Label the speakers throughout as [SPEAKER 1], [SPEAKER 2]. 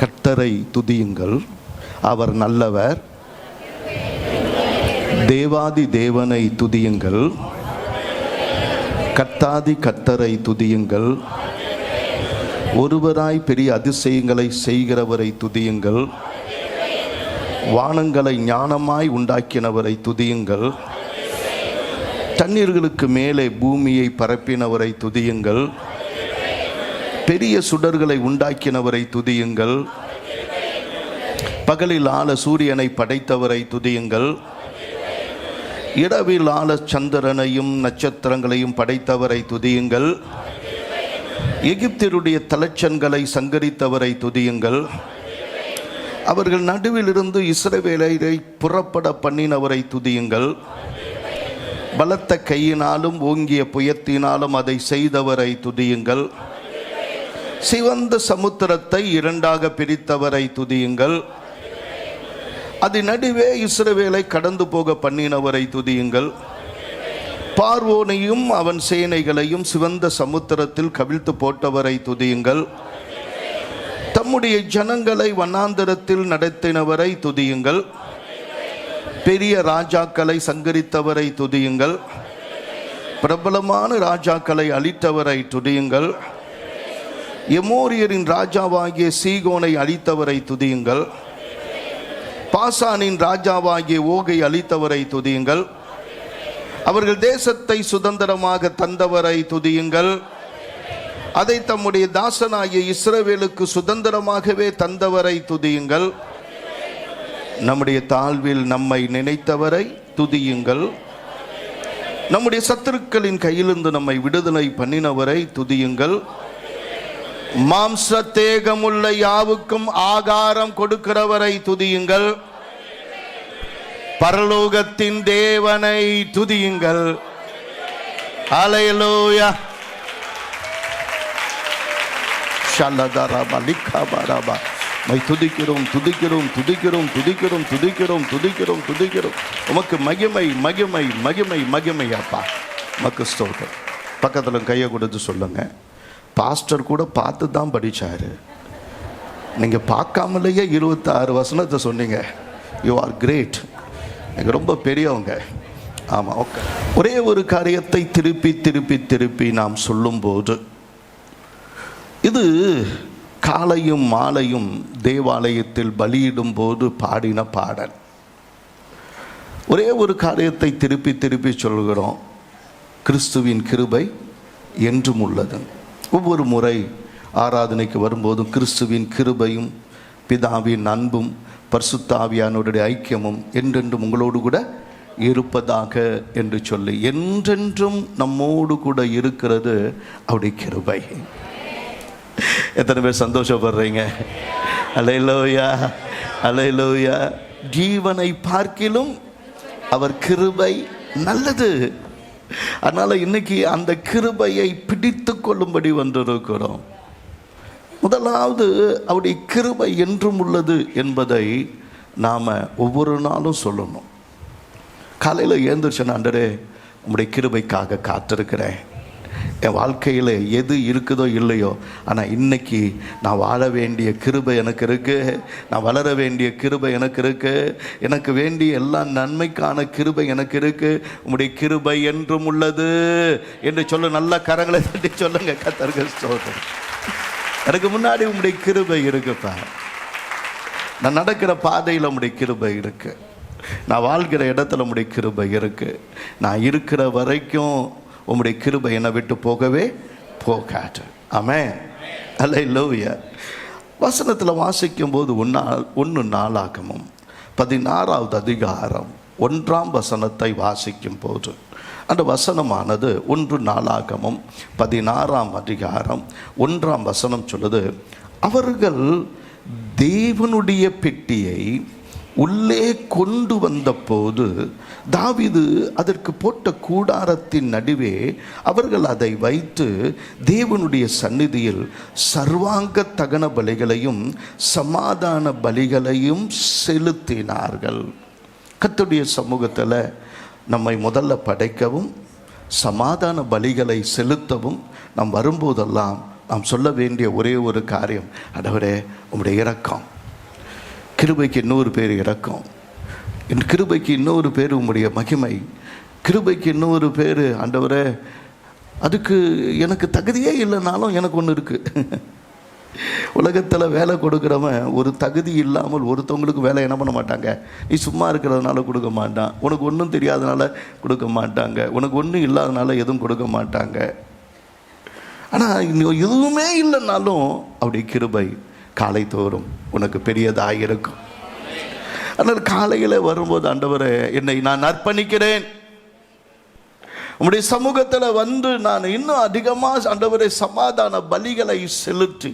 [SPEAKER 1] கர்த்தரை துதியுங்கள், அவர் நல்லவர். தேவாதி தேவனை துதியுங்கள், கர்த்தாதி கர்த்தரை துதியுங்கள். ஒருவராய் பெரிய அதிசயங்களை செய்கிறவரை துதியுங்கள். வானங்களை ஞானமாய் உண்டாக்கினவரை துதியுங்கள். தண்ணீர்களுக்கு மேலே பூமியை பரப்பினவரை துதியுங்கள். பெரிய சுடர்களை உண்டாக்கினவரை துதியுங்கள். பகலில் ஆள சூரியனை படைத்தவரை துதியுங்கள். இரவில் ஆள சந்திரனையும் நட்சத்திரங்களையும் படைத்தவரை துதியுங்கள். எகிப்தியருடைய தலைச்சன்களை சங்கரித்தவரை துதியுங்கள். அவர்கள் நடுவில் இருந்து இஸ்ரவேலை புறப்பட பண்ணினவரை துதியுங்கள். பலத்த கையினாலும் ஓங்கிய புயத்தினாலும் அதை செய்தவரை துதியுங்கள். சிவந்த சமுத்திரத்தை இரண்டாக பிரித்தவரை துதியுங்கள். அதன் நடுவே இஸ்ரவேலை கடந்து போக பண்ணினவரை துதியுங்கள். பார்வோனையும் அவன் சேனைகளையும் சிவந்த சமுத்திரத்தில் கவிழ்த்து போட்டவரை துதியுங்கள். தம்முடைய ஜனங்களை வனாந்தரத்தில் நடத்தினவரை துதியுங்கள். பெரிய ராஜாக்களை சங்கரித்தவரை துதியுங்கள். பிரபலமான ராஜாக்களை அழித்தவரை துதியுங்கள். எமோரியரின் ராஜாவாகிய சீகோனை அழித்தவரை துதியுங்கள். பாசானின் ராஜாவாகிய ஓகை அழித்தவரை துதியுங்கள். அவர்கள் தேசத்தை சுதந்திரமாக தந்தவரை துதியுங்கள். அதை தம்முடைய தாசனாகிய இஸ்ரவேலுக்கு சுதந்திரமாகவே தந்தவரை துதியுங்கள். நம்முடைய தாழ்வில் நம்மை நினைத்தவரை துதியுங்கள். நம்முடைய சத்துருக்களின் கையிலிருந்து நம்மை விடுதலை பண்ணினவரை துதியுங்கள். மாம்சத்தேகமுள்ள யாவுக்கும் ஆகாரம் கொடுக்கிறவரை துதியுங்கள். பரலோகத்தின் தேவனை துதியுங்கள். அல்லேலூயா. ஷல்லதரபா லிக்கபரபா. மை துதிக்கிறோம் துதிக்கிறோம் துதிக்கிறோம் துதிக்கிறோம் துதிக்கிறோம் துதிக்கிறோம் துதிக்கிறோம். உமக்கு மகிமை மகிமை மகிமை மகிமை அப்பா. உமக்கு ஸ்தோத்திரம். பக்கத்தில் கையை கொடுத்து சொல்லுங்க, பாஸ்டர் கூட பார்த்து தான் படித்தார், நீங்கள் பார்க்காமலேயே 26 வசனத்தை சொன்னீங்க. You are great. நீங்கள் ரொம்ப பெரியவங்க. ஆமாம், ஓகே. ஒரே ஒரு காரியத்தை திருப்பி திருப்பி திருப்பி நாம் சொல்லும்போது, இது காலையும் மாலையும் தேவாலயத்தில் பலியிடும் போது பாடின பாடல். ஒரே ஒரு காரியத்தை திருப்பி திருப்பி சொல்கிறோம், கிறிஸ்துவின் கிருபை என்றும் உள்ளது. ஒவ்வொரு முறை ஆராதனைக்கு வரும்போதும் கிறிஸ்துவின் கிருபையும் பிதாவின் அன்பும் பரிசுத்த ஆவியானவருடைய ஐக்கியமும் என்றென்றும் உங்களோடு கூட இருப்பதாக என்று சொல்லி, என்றென்றும் நம்மோடு கூட இருக்கிறது அவருடைய கிருபை. எத்தனை பேர் சந்தோஷப்படுறீங்க? அல்லேலூயா அல்லேலூயா. ஜீவனை பார்க்கிலும் அவர் கிருபை நல்லது. அதனால இன்னைக்கு அந்த கிருபையை பிடித்து கொள்ளும்படி வந்திருக்கிறோம். முதலாவது அவருடைய கிருபை என்றும் உள்ளது என்பதை நாம் ஒவ்வொரு நாளும் சொல்லணும். காலையில் எழுந்திரிச்சேன், ஆண்டவரே உம்முடைய கிருபைக்காக காத்திருக்கிறேன். என் வாழ்க்கையில் எது இருக்குதோ இல்லையோ, ஆனால் இன்னைக்கு நான் வாழ வேண்டிய கிருபை எனக்கு இருக்குது, நான் வளர வேண்டிய கிருபை எனக்கு இருக்குது, எனக்கு வேண்டிய எல்லா நன்மைக்கான கிருபை எனக்கு இருக்குது. உம்முடைய கிருபை என்றும் உள்ளது என்று சொல்ல, நல்ல கரங்களை தட்டி சொல்லுங்க. கர்த்தருக்கு ஸ்தோத்திரம். எனக்கு முன்னாடி உம்முடைய கிருபை இருக்குப்பா. நான் நடக்கிற பாதையில் உம்முடைய கிருபை இருக்கு. நான் வாழ்கிற இடத்துல உம்முடைய கிருபை இருக்கு. நான் இருக்கிற வரைக்கும் உம்முடைய கிருபை என்னை விட்டு போகவே போகாது. ஆமென். அல்லேலூயா. வசனத்தில் வாசிக்கும் போது 1 நாளாகமம் 16வது அதிகாரம் 1ஆம் வசனத்தை வாசிக்கும் போது, அந்த வசனமானது 1 நாளாகமம் 16ஆம் அதிகாரம் 1ஆம் வசனம் சொல்லுது, அவர்கள் தேவனுடைய பெட்டியை உள்ளே கொண்டு வந்த போது தாவீது அதற்கு போட்ட கூடாரத்தின் நடுவே அவர்கள் அதை வைத்து தேவனுடைய சந்நிதியில் சர்வாங்க தகன பலிகளையும் சமாதான பலிகளையும் செலுத்தினார்கள். கர்த்தருடைய சமூகத்தில் நம்மை முதல்ல படைக்கவும் சமாதான பலிகளை செலுத்தவும் நாம் வரும்போதெல்லாம் நாம் சொல்ல வேண்டிய ஒரே ஒரு காரியம், ஆண்டவரே உம்முடைய இரக்கம், கிருபைக்கு இன்னொரு பேர் இரக்கம், கிருபைக்கு இன்னொரு பேர் உம்முடைய மகிமை, கிருபைக்கு இன்னொரு பேர் ஆண்டவரே அதுக்கு எனக்கு தகுதியே இல்லைனாலும் எனக்கு ஒன்று இருக்குது. உலகத்தில் வேலை கொடுக்குறவன் ஒரு தகுதி இல்லாமல் ஒருத்தவங்களுக்கு வேலை என்ன பண்ண மாட்டாங்க, நீ சும்மா இருக்கிறதுனால கொடுக்க மாட்டான், உனக்கு ஒன்றும் தெரியாதனால கொடுக்க மாட்டாங்க, உனக்கு ஒன்றும் இல்லாதனால எதுவும் கொடுக்க மாட்டாங்க. ஆனால் எதுவுமே இல்லைன்னாலும் அப்படி கிருபை காலை தோறும் உனக்கு பெரியதாக இருக்கும். அதனால் காலையில் வரும்போது ஆண்டவரே என்னை நான் அர்ப்பணிக்கிறேன், உம்முடைய சமூகத்தில் வந்து நான் இன்னும் அதிகமாக ஆண்டவரே சமாதான பலிகளை செலுத்தி,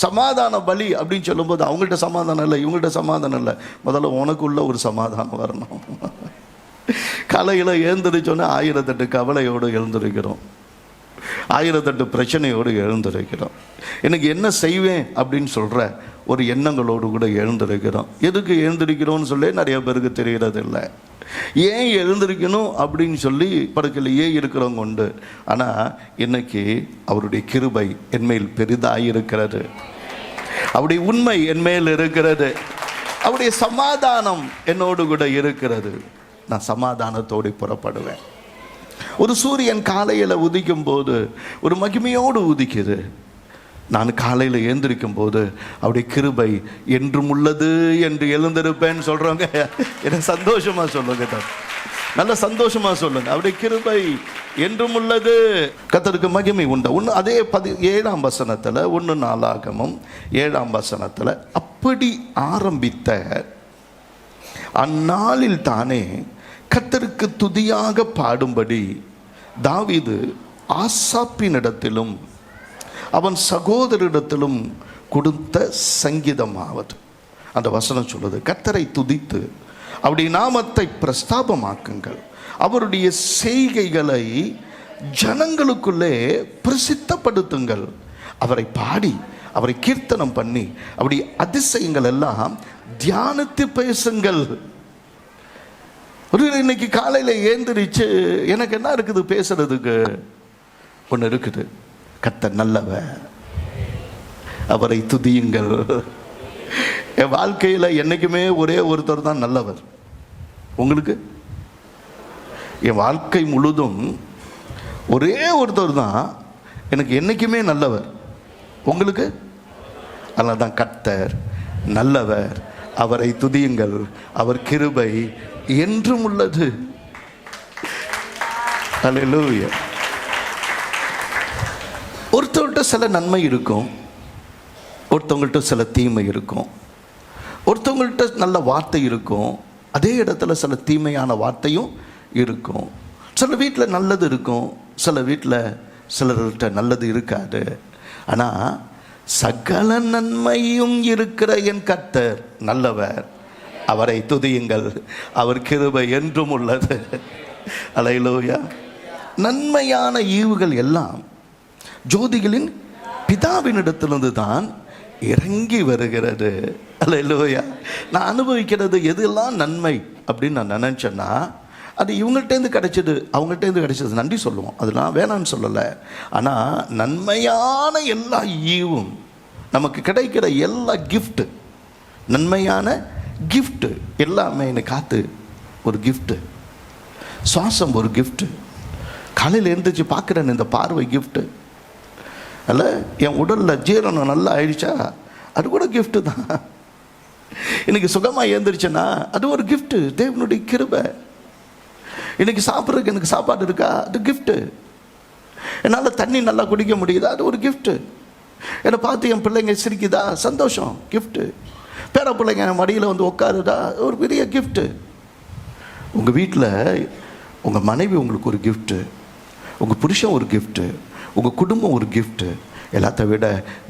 [SPEAKER 1] சமாதான பலி அப்படின்னு சொல்லும்போது அவங்கள்ட்ட சமாதானம் இல்லை, இவங்கள்ட்ட சமாதானம் இல்லை, முதல்ல உனக்குள்ள ஒரு சமாதானம் வரணும். காலையில் எழுந்திரிச்சோன்னே 1008 கவலையோடு எழுந்திருக்கிறோம், 1008 பிரச்சனையோடு எழுந்திருக்கிறோம். எனக்கு என்ன செய்வேன் அப்படின்னு சொல்கிற ஒரு எண்ணங்களோடு கூட எழுந்திருக்கிறோம். எதுக்கு எழுந்திருக்கிறோன்னு சொல்லி நிறைய பேருக்கு தெரிகிறது இல்லை. ஏன் எழுந்திருக்கணும் அப்படின்னு சொல்லி படுக்கையிலேயே இருக்கிறவங்க உண்டு. ஆனால் இன்னைக்கு அவருடைய கிருபை என்மேல் பெரிதாயிருக்கிறது, அவருடைய உண்மை என்மேல் இருக்கிறது, அவருடைய சமாதானம் என்னோடு கூட இருக்கிறது. நான் சமாதானத்தோடு புறப்படுவேன். ஒரு சூரியன் காலையில் உதிக்கும் போது ஒரு மகிமையோடு உதிக்குது. நான் காலையில் எழுந்திருக்கும் போது அவருடைய கிருபை என்றும் உள்ளது என்று எழுந்திருப்பேன்னு சொல்கிறவங்க என்ன சந்தோஷமாக சொல்லுங்க, நல்ல சந்தோஷமாக சொல்லுங்க. அவருடைய கிருபை என்றும் உள்ளது, கர்த்தருக்கு மகிமை உண்டு. அதே 7ஆம் வசனத்தில் 1 நாளாகமம் 7ஆம் வசனத்தில் அப்படி ஆரம்பித்த அந்நாளில் தானே கர்த்தருக்கு துதியாக பாடும்படி தாவீது ஆசாப்பினிடத்திலும் அவன் சகோதரிடத்திலும் கொடுத்த சங்கீதமாவது. அந்த வசனம் சொல்லுது, கர்த்தரை துதித்து அவருடைய நாமத்தை பிரஸ்தாபமாக்குங்கள், அவருடைய செய்கைகளை ஜனங்களுக்குள்ளே பிரசித்தப்படுத்துங்கள், அவரை பாடி அவரை கீர்த்தனம் பண்ணி அவருடைய அதிசயங்கள் எல்லாம் தியானித்து பேசுங்கள். இன்னைக்கு காலையில் ஏந்திரிச்சு எனக்கு என்ன இருக்குது பேசுறதுக்கு? ஒன்று இருக்குது, கர்த்தர் நல்லவர், அவரை துதியுங்கள். என் வாழ்க்கையில் என்றைக்குமே ஒரே ஒருத்தர் தான் நல்லவர். உங்களுக்கு என் வாழ்க்கை முழுதும் ஒரே ஒருத்தர் தான் எனக்கு என்றைக்குமே நல்லவர். உங்களுக்கு அதனால தான் கர்த்தர் நல்லவர், அவரை துதியுங்கள், அவர் கிருபை என்றும் உள்ளது. அல்லேலூயா. ஒருத்தவங்கள்ட்ட சில நன்மை இருக்கும், ஒருத்தவங்கள்ட்ட சில தீமை இருக்கும், ஒருத்தவங்கள்ட்ட நல்ல வார்த்தை இருக்கும், அதே இடத்துல சில தீமையான வார்த்தையும் இருக்கும். சில வீட்டில் நல்லது இருக்கும், சில வீட்டில் சிலர்கிட்ட நல்லது இருக்காது. ஆனால் சகல நன்மையும் இருக்கிற என் கர்த்தர் நல்லவர், அவரை துதியுங்கள், அவர் கிருபை என்றும் உள்ளது. அல்லேலூயா. நன்மையான ஈவுகள் எல்லாம் ஜோதிகளின் பிதாவினிடத்திலிருந்து தான் இறங்கி வருகிறது. அல்லேலூயா. நான் அனுபவிக்கிறது எதெல்லாம் நன்மை அப்படின்னு நான் நினச்சேன்னா அது இவங்கள்ட்டேருந்து கிடைச்சது, அவங்கள்ட்டேருந்து கிடைச்சது, நன்றி சொல்லுவோம், அதெல்லாம் வேணான்னு சொல்லலை. ஆனால் நன்மையான எல்லா ஈவும் நமக்கு கிடைக்கிற எல்லா கிஃப்ட்டு, நன்மையான கிஃப்ட்டு எல்லாமே என்னை காத்து ஒரு கிஃப்ட்டு, சுவாசம் ஒரு கிஃப்ட்டு, காலையில் எழுந்திரிச்சு பார்க்குறேன் இந்த பார்வை கிஃப்ட்டு, அல்ல என் உடலில் ஜீரணம் நல்லா ஆயிடுச்சா அது கூட கிஃப்ட்டு தான். இன்னைக்கு சுகமாக எழுந்திரிச்சேன்னா அது ஒரு கிஃப்ட்டு, தேவனுடைய கிருபை. இன்னைக்கு சாப்பிட்றதுக்கு எனக்கு சாப்பாடு இருக்கா, அது கிஃப்ட்டு. என்னால் தண்ணி நல்லா குடிக்க முடியுதா, அது ஒரு கிஃப்ட்டு. என்னை பார்த்து என் பிள்ளைங்க சிரிக்குதா, சந்தோஷம், கிஃப்ட்டு. பேர பிள்ளைங்க என் மடியில் வந்து உட்காருதா, ஒரு பெரிய கிஃப்ட்டு. உங்கள் வீட்டில் உங்கள் மனைவி உங்களுக்கு ஒரு கிஃப்ட்டு, உங்கள் புருஷன் ஒரு கிஃப்ட்டு, உங்கள் குடும்பம் ஒரு கிஃப்ட்டு. எல்லாத்த விட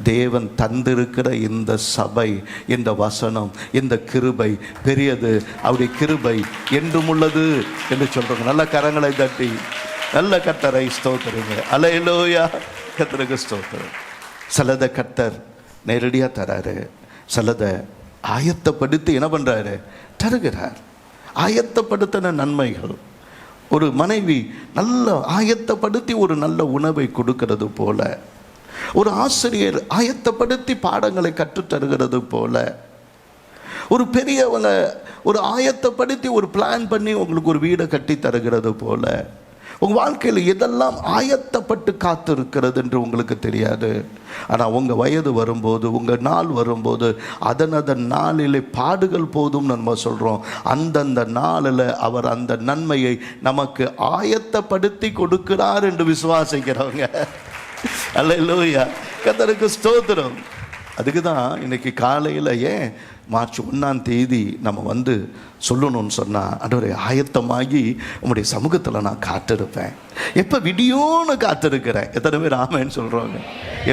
[SPEAKER 1] தேவன் தந்திருக்கிற இந்த சபை, இந்த வசனம், இந்த கிருபை பெரியது. அவருடைய கிருபை என்றும் உள்ளது என்று சொல்கிறோங்க. நல்ல கரங்களை தட்டி நல்ல கர்த்தரை ஸ்தோத்திரங்க. அல்லேலூயா. கர்த்தருக்கு ஸ்தோத்திரம். சிலதை கர்த்தர் நேரடியாக தராரு, சிலதை ஆயத்தப்படுத்தி என்ன பண்ணுறாரு, தருகிறார். ஆயத்தப்படுத்தின நன்மைகள், ஒரு மனைவி நல்ல ஆயத்தப்படுத்தி ஒரு நல்ல உணவை கொடுக்கிறது போல ஒரு ஆசிரியர் ஆயத்தப்படுத்தி பாடங்களை கற்றுத்தருகிறது போல, ஒரு பெரியவங்க ஒரு ஆயத்தப்படுத்தி ஒரு பிளான் பண்ணி உங்களுக்கு ஒரு வீடை கட்டி தருகிறது போல, உங்கள் வாழ்க்கையில் எதெல்லாம் ஆயத்தப்பட்டு காத்து இருக்கிறது என்று உங்களுக்கு தெரியாது. ஆனால் உங்கள் வயது வரும்போது, உங்கள் நாள் வரும்போது, அதன் நாளிலே பாடுகள் போதும் நம்ம சொல்கிறோம். அந்தந்த நாளில் அவர் அந்த நன்மையை நமக்கு ஆயத்தப்படுத்தி கொடுக்கிறார் என்று விசுவாசிக்கிறவங்க. அல்லேலூயா, கர்த்தருக்கு ஸ்தோத்திரம். அதுக்கு தான் இன்னைக்கு காலையில் ஏன் மார்ச் 1ஆம் தேதி நம்ம சொல்லணும்னு சொன்னால், ஆண்டவரே ஆயத்தமாகி உங்களுடைய சமூகத்தில் நான் காத்திருப்பேன். எப்போ விடியும்னு காத்திருக்கிறேன். எத்தனை பேர் ஆமேன்னு சொல்கிறவங்க?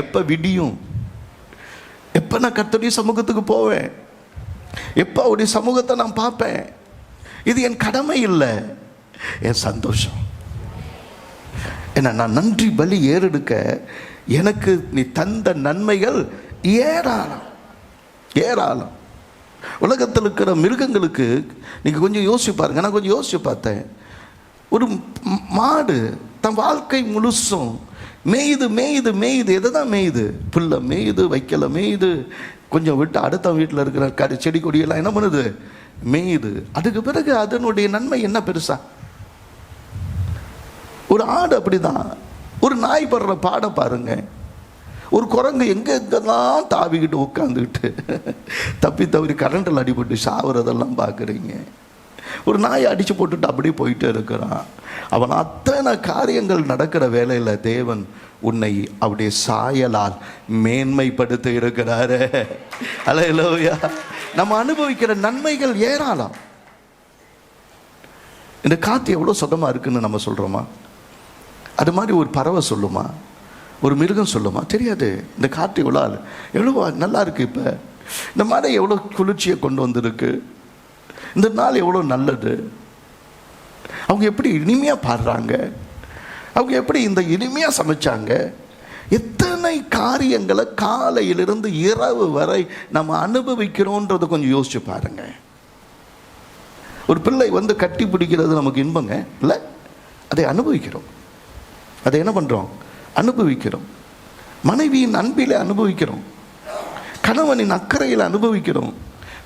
[SPEAKER 1] எப்போ விடியும், எப்போ நான் கர்த்தருடைய சமூகத்துக்கு போவேன், எப்போ அவருடைய சமூகத்தை நான் பார்ப்பேன். இது என் கடமை இல்லை, என் சந்தோஷம். ஏன்னா நான் நன்றி பலி ஏறெடுக்க எனக்கு நீ தந்த நன்மைகள் ஏராளம் ஏராளம். உலகத்தில் இருக்கிற மிருகங்களுக்கு நீங்கள் கொஞ்சம் யோசிச்சு பாருங்க. நான் கொஞ்சம் யோசிச்சு பார்த்தேன். ஒரு மாடு தன் வாழ்க்கை முழுசும் மேயுது மேயுது மேயுது. எதை தான் மேயுது? புல்லை மேயுது, வைக்கலை மேயுது, கொஞ்சம் விட்டு அடுத்த வீட்டில் இருக்கிற செடி கொடியெல்லாம் என்ன பண்ணுது? மேயுது. அதுக்கு பிறகு அதனுடைய நன்மை என்ன பெருசா? ஒரு ஆடு அப்படிதான். ஒரு நாய் படுற பாட பாருங்க. ஒரு குரங்கு எங்கெங்கெல்லாம் தாவிக்கிட்டு உட்காந்துக்கிட்டு தப்பி தவறி கரண்டில் அடிபட்டு சாவுறதெல்லாம் பார்க்குறீங்க. ஒரு நாயை அடித்து போட்டுட்டு அப்படியே போயிட்டே இருக்கிறான். அவன் அத்தனை காரியங்கள் நடக்கிற வேலையில் தேவன் உன்னை அவருடைய சாயலால் மேன்மைப்படுத்த இருக்கிறாரு. அல்லேலூயா. நம்ம அனுபவிக்கிற நன்மைகள் ஏராளம். இந்த காற்று எவ்வளோ சுகமாக இருக்குன்னு நம்ம சொல்கிறோமா? அது மாதிரி ஒரு பறவை சொல்லுமா? ஒரு மிருகம் சொல்லுமா? தெரியாது. இந்த காற்று எவ்வளோ நல்லா இருக்குது. இப்போ இந்த மழை எவ்வளோ குளிர்ச்சியை கொண்டு வந்திருக்கு. இந்த நாள் எவ்வளோ நல்லது. அவங்க எப்படி இனிமையாக பாடுறாங்க, அவங்க எப்படி இந்த இனிமையாக சமைச்சாங்க. எத்தனை காரியங்களை காலையிலிருந்து இரவு வரை நம்ம அனுபவிக்கிறோன்றதை கொஞ்சம் யோசிச்சு பாருங்க. ஒரு பிள்ளை கட்டி பிடிக்கிறது நமக்கு இன்பங்க இல்லை, அதை அனுபவிக்கிறோம். அதை என்ன பண்ணுறோம்? அனுபவிக்கிறோம். மனைவியின் அன்பில் அனுபவிக்கிறோம், கணவனின் அக்கறையில் அனுபவிக்கிறோம்,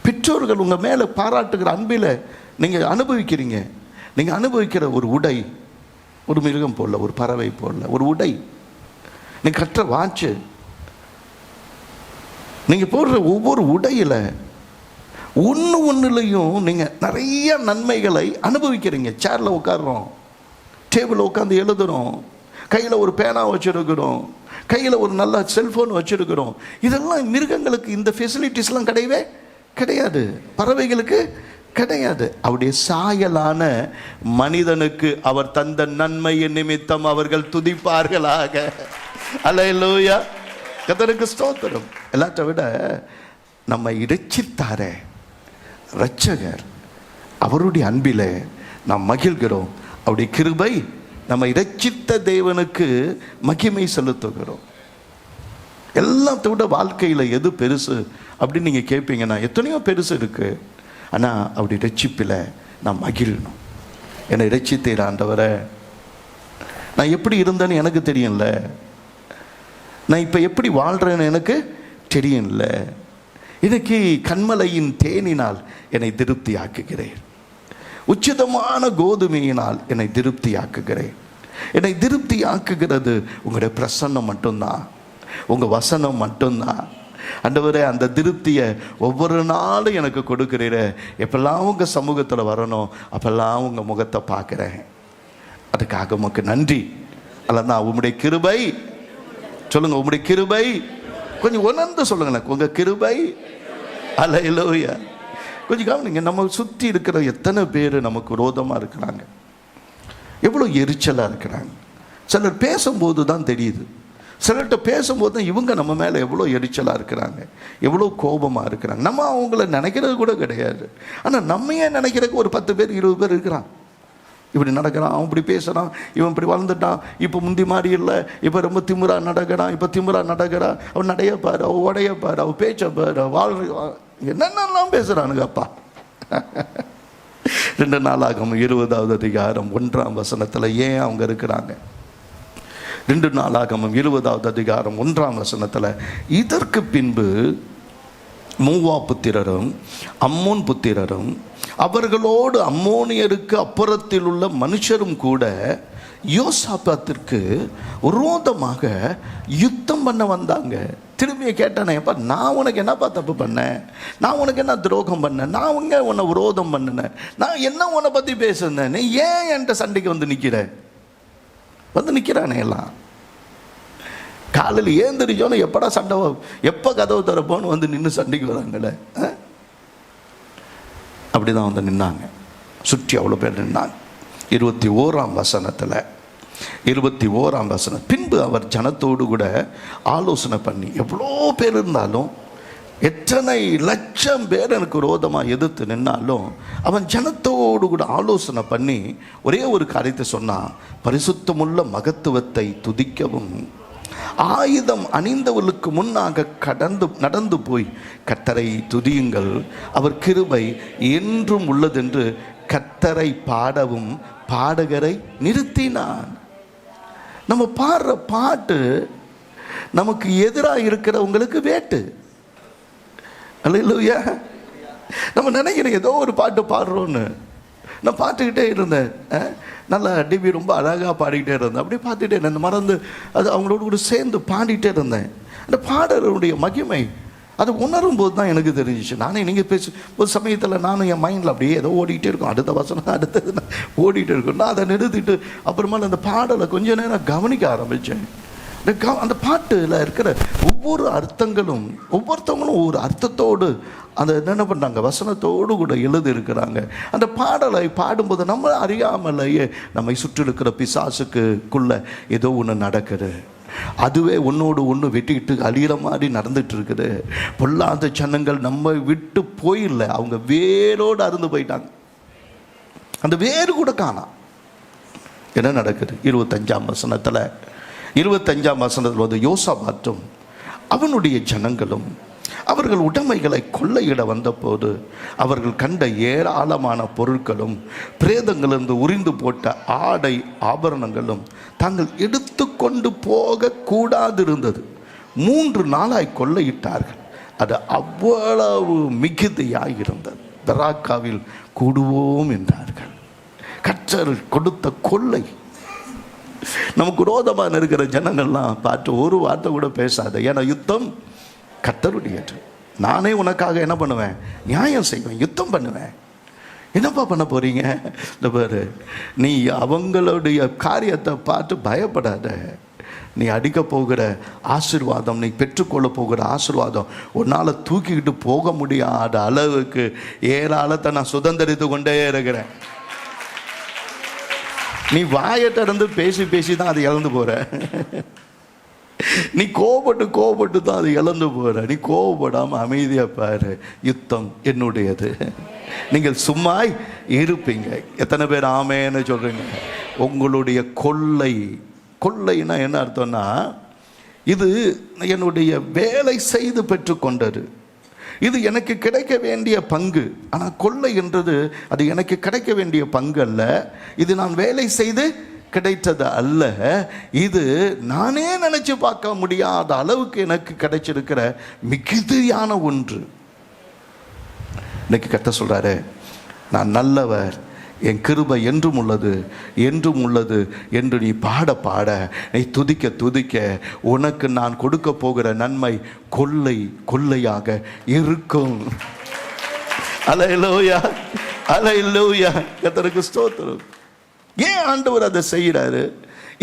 [SPEAKER 1] பெற்றோர்கள் உங்கள் மேலே பாராட்டுகிற அன்பில் நீங்கள் அனுபவிக்கிறீங்க. நீங்கள் அனுபவிக்கிற ஒரு உடை ஒரு மிருகம் போல, ஒரு பறவை போல ஒரு உடை, நீங்கள் கற்ற வாட்சு, நீங்கள் போடுற ஒவ்வொரு உடையில் ஒன்றுலையும் நீங்கள் நிறைய நன்மைகளை அனுபவிக்கிறீங்க. சேரில் உட்காடுறோம், டேபிளில் உட்காந்து எழுதுகிறோம், கையில் ஒரு பேனா வச்சுருக்கிறோம், கையில் ஒரு நல்ல செல்ஃபோன் வச்சுருக்கிறோம். இதெல்லாம் மிருகங்களுக்கு இந்த ஃபெசிலிட்டிஸ்லாம் கிடையவே கிடையாது, பறவைகளுக்கு கிடையாது. அவருடைய சாயலான மனிதனுக்கு அவர் தந்த நன்மையின் நிமித்தம் அவர்கள் துதிப்பார்களாக. அல்லேலூயா, கர்த்தருக்கு ஸ்தோத்திரம். எல்லாத்தை விட நம்மை இரட்சித்தாரே இரட்சகர், அவருடைய அன்பிலே நாம் மகிழ்கிறோம். அவருடைய கிருபை நம்ம இரட்சித்த தேவனுக்கு மகிமை செலுத்துகிறோம். எல்லாத்தை விட வாழ்க்கையில் எது பெருசு அப்படின்னு நீங்கள் கேட்பீங்கன்னா எத்தனையோ பெருசு இருக்குது. ஆனால் அப்படி ரட்சிப்பில் நான் மகிழணும். என்னை ரட்சித்தீர் ஆண்டவரே. நான் எப்படி இருந்தேன்னு எனக்கு தெரியும்ல, நான் இப்போ எப்படி வாழ்கிறேன்னு எனக்கு தெரியும்ல. இன்னைக்கு கண்மலையின் தேனினால் என்னை திருப்தி ஆக்குகிறேன், உச்சிதமான கோதுமையினால் என்னை திருப்தி ஆக்குகிறேன். என்னை திருப்தி ஆக்குகிறது உங்களுடைய பிரசன்னம் மட்டும்தான், உங்கள் வசனம் மட்டும்தான். ஆண்டவரே, அந்த திருப்தியை ஒவ்வொரு நாளும் எனக்கு கொடுக்குறீர. எப்பெல்லாம் உங்கள் சமூகத்தில் வரணும் அப்பெல்லாம் உங்கள் முகத்தை பார்க்குறேன். அதுக்காக உமக்கு நன்றி. அல்ல உம்முடைய கிருபை சொல்லுங்க, உம்முடைய கிருபை கொஞ்சம் உணர்ந்து சொல்லுங்களேன், உங்கள் கிருபை. அல்லேலூயா. கொஞ்சம் கவனிங்க, நம்ம சுற்றி இருக்கிற எத்தனை பேர் நமக்கு விரோதமாக இருக்கிறாங்க, எவ்வளோ எரிச்சலாக இருக்கிறாங்க. சிலர் பேசும்போது தான் தெரியுது, சிலர்கிட்ட பேசும்போது தான் இவங்க நம்ம மேலே எவ்வளோ எரிச்சலாக இருக்கிறாங்க, எவ்வளோ கோபமாக இருக்கிறாங்க. நம்ம அவங்கள நினைக்கிறது கூட கிடையாது. ஆனால் நம்ம ஏன் நினைக்கிறதுக்கு ஒரு 10 பேர் 20 பேர் இருக்கிறான். இப்படி நடக்கிறான், அவன் இப்படி பேசுகிறான், இவன் இப்படி வளர்ந்துட்டான், இப்போ முந்தி மாதிரி இல்லை, இப்போ ரொம்ப திமிரா நடக்கிறான், இப்போ திமிரா நடக்கிறான், அவன் நடைய பாரு, அவன் உடைய பாரு, அவன் பேச்சை பாரு, என்னென்னலாம் பேசுகிறானுங்க அப்பா. 2 நாளாகமம் 20ஆம் அதிகாரம் 1ஆம் வசனத்தில் ஏன் அவங்க இருக்கிறாங்க? 2 நாளாகமம் 20வது அதிகாரம் 1ஆம் வசனத்தில், இதற்கு பின்பு மூவா புத்திரரும் அம்மோன் புத்திரரும் அவர்களோடு அம்மோனியருக்கு அப்புறத்தில் உள்ள மனுஷரும் கூட யோசாபாத்திற்கு விரோதமாக யுத்தம் பண்ண வந்தாங்க. திரும்பிய கேட்டானே, எப்பா நான் உனக்கு என்னப்பா தப்பு பண்ணேன்? நான் உனக்கு என்ன துரோகம் பண்ணேன்? நான் உன்னை விரோதம் பண்ணினேன்? நான் என்ன உன்னை பற்றி பேசுனேன்? நீ ஏன் என்கிட்ட சண்டைக்கு வந்து நிற்கிறானே எல்லாம். காலையில் ஏந்திரிச்சோன்னு எப்படா சண்டை, எப்போ கதவு திறப்போன்னு வந்து நின்று சண்டைக்கு வராங்களே. அப்படிதான் வந்து நின்னாங்க. சுற்றி அவ்வளோ பேர் நின்னாங்க. 21ஆம் வசனத்தில், 21ஆம் வசனம், பின்பு அவர் ஜனத்தோடு கூட ஆலோசனை பண்ணி, எவ்வளோ பேர் இருந்தாலும், எத்தனை லட்சம் பேர் எனக்கு விரோதமாக எதிர்த்து நின்னாலும், அவன் ஜனத்தோடு கூட ஆலோசனை பண்ணி ஒரே ஒரு காரியத்தை சொன்னான். பரிசுத்தமுள்ள மகத்துவத்தை துதிக்கவும் ஆயுதம் அணிந்தவர்களுக்கு முன்னாக நடந்து போய் கர்த்தரை துதியுங்கள், அவர் கிருபை என்றும் உள்ளதென்று கர்த்தரை பாடவும் பாடகரை நிறுத்தினான். நம்ம பாடுற பாட்டு நமக்கு எதிராக இருக்கிறவங்களுக்கு வேட்டு. அல்லேலூயா. நம்ம நினைக்கிறோம் ஏதோ ஒரு பாட்டு பாடுறோன்னு. நான் பார்த்துக்கிட்டே இருந்தேன். நல்லா டிவி ரொம்ப அழகாக பாடிக்கிட்டே இருந்தேன். அப்படியே பார்த்துட்டே இருந்தேன், மறந்து அது அவங்களோட கூட சேர்ந்து பாடிட்டே இருந்தேன். அந்த பாடலுடைய மகிமை அதை உணரும் போது தான் எனக்கு தெரிஞ்சிச்சு. நானே நீங்கள் பேச ஒரு சமயத்தில் நானும் என் மைண்டில் அப்படியே ஏதோ ஓடிக்கிட்டே இருக்கும், அடுத்த வசனம் அடுத்தது ஓடிக்கிட்டே இருக்கும். நான் அதை நிறுத்திட்டு அப்புறமா அந்த பாடலை கொஞ்ச நேரம் கவனிக்க ஆரம்பித்தேன். அந்த பாட்டில் இருக்கிற ஒவ்வொரு அர்த்தங்களும் ஒவ்வொருத்தவங்களும் ஒவ்வொரு அர்த்தத்தோடு அந்த என்ன பண்ணுறாங்க, வசனத்தோடு கூட எழுதி இருக்கிறாங்க. அந்த பாடலை பாடும்போது நம்ம அறியாமலேயே நம்மை சுற்றி இருக்கிற பிசாசுக்குள்ள ஏதோ ஒன்று நடக்குது. அதுவே ஒன்னோடு ஒன்று வெட்டிக்கிட்டு அழிகிற மாதிரி நடந்துட்டு இருக்குது. பொல்லாத ஜனங்கள் நம்ம விட்டு போயில்லை, அவங்க வேரோடு அருந்து போயிட்டாங்க. அந்த வேறு கூட காணாம். என்ன நடக்குது? 25ஆம் வசனத்தில் வந்து யோசாபாத்தும் அவனுடைய ஜனங்களும் அவர்கள் உடைமைகளை கொள்ளையிட வந்தபோது அவர்கள் கண்ட ஏராளமான பொருட்களும் பிரேதங்களிலிருந்து உரிந்து போட்ட ஆடை ஆபரணங்களும் தாங்கள் எடுத்து கொண்டு போக கூடாதிருந்தது. 3 நாளாய் கொள்ளையிட்டார்கள். அது அவ்வளவு மிகுதியாய் இருந்தது. பெராக்காவில் கூடுவோம் என்றார்கள். கர்த்தர் கொடுத்த கொள்ளை. நமக்கு விரோதமாக இருக்கிற ஜனங்கள்லாம் பார்த்து ஒரு வார்த்தை கூட பேசாத. ஏன்னா யுத்தம் கர்த்தருடையது. நானே உனக்காக என்ன பண்ணுவேன்? நியாயம் செய்வேன், யுத்தம் பண்ணுவேன். என்னப்பா பண்ண போறீங்க? இந்த பாரு, நீ அவங்களுடைய காரியத்தை பார்த்து பயப்படாத. நீ அடிக்க போகிற ஆசீர்வாதம், நீ பெற்றுக்கொள்ள போகிற ஆசீர்வாதம் உன்னால் தூக்கிக்கிட்டு போக முடியாத அளவுக்கு ஏராளத்தை நான் சுதந்திரித்து கொண்டே இருக்கிறேன். நீ வாயை திறந்து பேசி தான் அதை இழந்து போற. நீ கோபப்பட்டு தான் அதை இழந்து போற. நீ கோபப்படாம அமைதியா பாரு. யுத்தம் என்னுடையது, நீங்கள் சும்மா இருப்பீங்க. எத்தனை பேர் ஆமேன்னு சொல்றீங்க? உங்களுடைய கொள்ளைன்னா என்ன அர்த்தம்னா, இது என்னுடைய வேலை செய்து பெற்றுக்கொண்டது, இது எனக்கு கிடைக்க வேண்டிய பங்கு. ஆனால் கொள்ளை என்றது அது எனக்கு கிடைக்க வேண்டிய பங்கு அல்ல, இது நான் வேலை செய்து கிடைத்தது அல்ல, இது நானே நினைச்சு பார்க்க முடியாத அளவுக்கு எனக்கு கிடைச்சிருக்கிற மிகுதியான ஒன்று. இன்னைக்கு கர்த்தர் சொல்றாரு, நான் நல்லவர், என் கிருபை என்றும் உள்ளது என்று நீ பாட நீ துதிக்க உனக்கு நான் கொடுக்க போகிற நன்மை கொள்ளையாக இருக்கும். அல்லேலூயா, அல்லேலூயா. கர்த்தருக்கு ஸ்தோத்திரம். ஏன் ஆண்டவர் அதை செய்கிறாரு?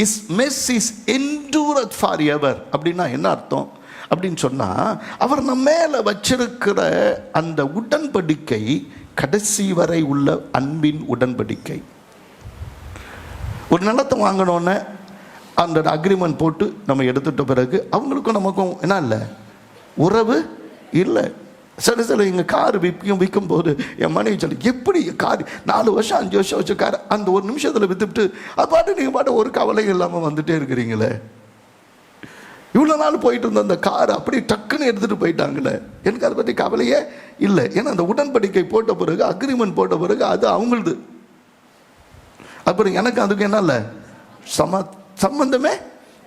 [SPEAKER 1] இஸ் மெர்சிஸ் endureth forever அப்படின்னா என்ன அர்த்தம் அப்படின்னு சொன்னா, அவர் நம்ம மேல வச்சிருக்கிற அந்த உடன்படிக்கை கடைசி வரை உள்ள அன்பின் உடன்படிக்கை. ஒரு நிலத்தை வாங்கினோன்னே அந்த அக்ரிமெண்ட் போட்டு நம்ம எடுத்துட்ட பிறகு அவங்களுக்கும் நமக்கும் என்ன இல்லை, உறவு இல்லை. சில எங்கள் கார் விற்கும் போது என் மனைவி சொல்லி, எப்படி கார் 4 வருஷம் 5 வருஷம் வச்ச கார் அந்த ஒரு நிமிஷத்தில் விற்றுட்டு அது பாட்டு நீங்கள் பாட்டு ஒரு கவலையும் இல்லாமல் வந்துட்டே இருக்கிறீங்களே. இவ்வளோ நாள் போயிட்டு இருந்த அந்த கார் அப்படி டக்குன்னு எடுத்துகிட்டு போயிட்டாங்களே. எனக்கு அதை பற்றி கவலையே இல்லை. ஏன்னா அந்த உடன்படிக்கை போட்ட பிறகு, அக்ரிமெண்ட் போட்ட பிறகு அது அவங்களது. அப்புறம் எனக்கு அதுக்கு என்ன இல்லை, சம்பந்தமே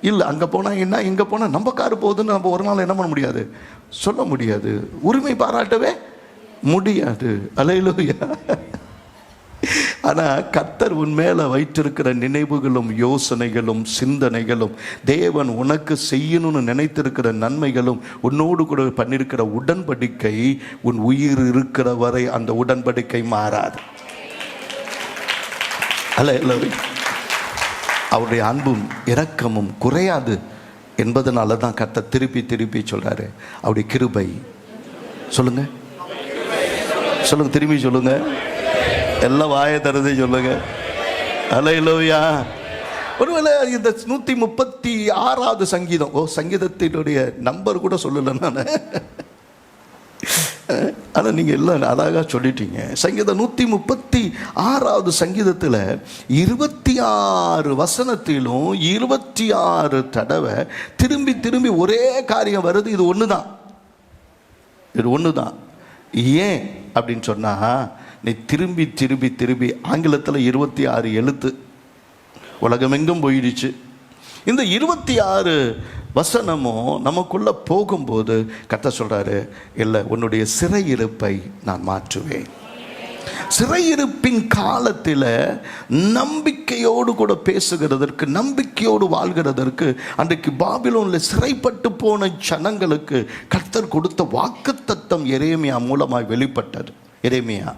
[SPEAKER 1] இல்லை அங்கே போனால் என்ன, இங்கே போனால் நம்ம காரு போகுதுன்னு நம்ம ஒரு நாள் என்ன பண்ண முடியாது, சொல்ல முடியாது, உரிமை பாராட்டவே முடியாது. அல்லேலூயா. ஆனால் கர்த்தர் உன் மேலே வைத்திருக்கிற நினைவுகளும் யோசனைகளும் சிந்தனைகளும், தேவன் உனக்கு செய்யணும்னு நினைத்திருக்கிற நன்மைகளும், உன்னோடு கூட பண்ணியிருக்கிற உடன்படிக்கை, உன் உயிர் இருக்கிற வரை அந்த உடன்படிக்கை மாறாது. அல்லேலூயா. அவருடைய அன்பும் இரக்கமும் குறையாது என்பதனால தான் கர்த்தர் திருப்பி திருப்பி சொல்றாரு, அவருடைய கிருபை. சொல்லுங்க சொல்லுங்க, திரும்பி சொல்லுங்க, எல்லாம் வாயை தரதே சொல்லுங்க. அல்லேலூயா. ஒருவேளை இந்த 136வது சங்கீதம், சங்கீதத்தினுடைய நம்பர் கூட சொல்லலை நான், ஆனால் நீங்கள் எல்லாம் அழகாக சொல்லிட்டீங்க. சங்கீதம் 136வது சங்கீதத்தில் 26 வசனத்திலும் 26 தடவை திரும்பி திரும்பி ஒரே காரியம் வருது. இது ஒன்று தான், இது ஒன்று தான். ஏன் அப்படின்னு சொன்னால், நீ திரும்பி திரும்பி திரும்பி, ஆங்கிலத்தில் 26 எழுத்து உலகமெங்கும் போயிடுச்சு. இந்த 26 வசனமும் நமக்குள்ள போகும்போது கர்த்தர் சொல்றாரு, இல்லை, உன்னுடைய சிறையிருப்பை நான் மாற்றுவேன். சிறையிருப்பின் காலத்தில் நம்பிக்கையோடு கூட பேசுகிறதற்கு, நம்பிக்கையோடு வாழ்கிறதற்கு, அன்றைக்கு பாபிலோனில் சிறைப்பட்டு போன ஜனங்களுக்கு கர்த்தர் கொடுத்த வாக்குத்தத்தம் எரேமியா மூலமாய் வெளிப்பட்டது. எரேமியா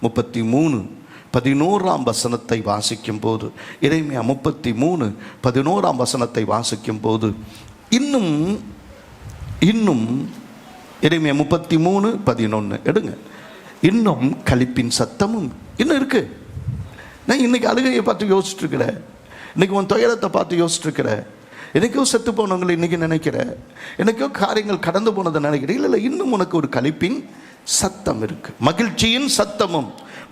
[SPEAKER 1] 33:11 வசனத்தை வாசிக்கும் போது, எரேமியா 33:11 வசனத்தை வாசிக்கும் போது, இன்னும் எரேமியா 33:11 எடுங்க. இன்னும் களிப்பின் சத்தமும் இன்னும் இருக்கு. நான் இன்னைக்கு அழுகையை பார்த்து யோசிச்சுட்டு இருக்கிறேன், இன்னைக்கு உன் துயரத்தை பார்த்து யோசிச்சுட்டு இருக்கிறேன், எனக்கோ செத்து போனவங்களை இன்னைக்கு நினைக்கிறேன், எனக்கோ காரியங்கள் கடந்து போனதை நினைக்கிறேன். இல்லை, இன்னும் உனக்கு ஒரு களிப்பின் சத்தம் இருக்கு. மகிழ்ச்சியின் சத்தமும்,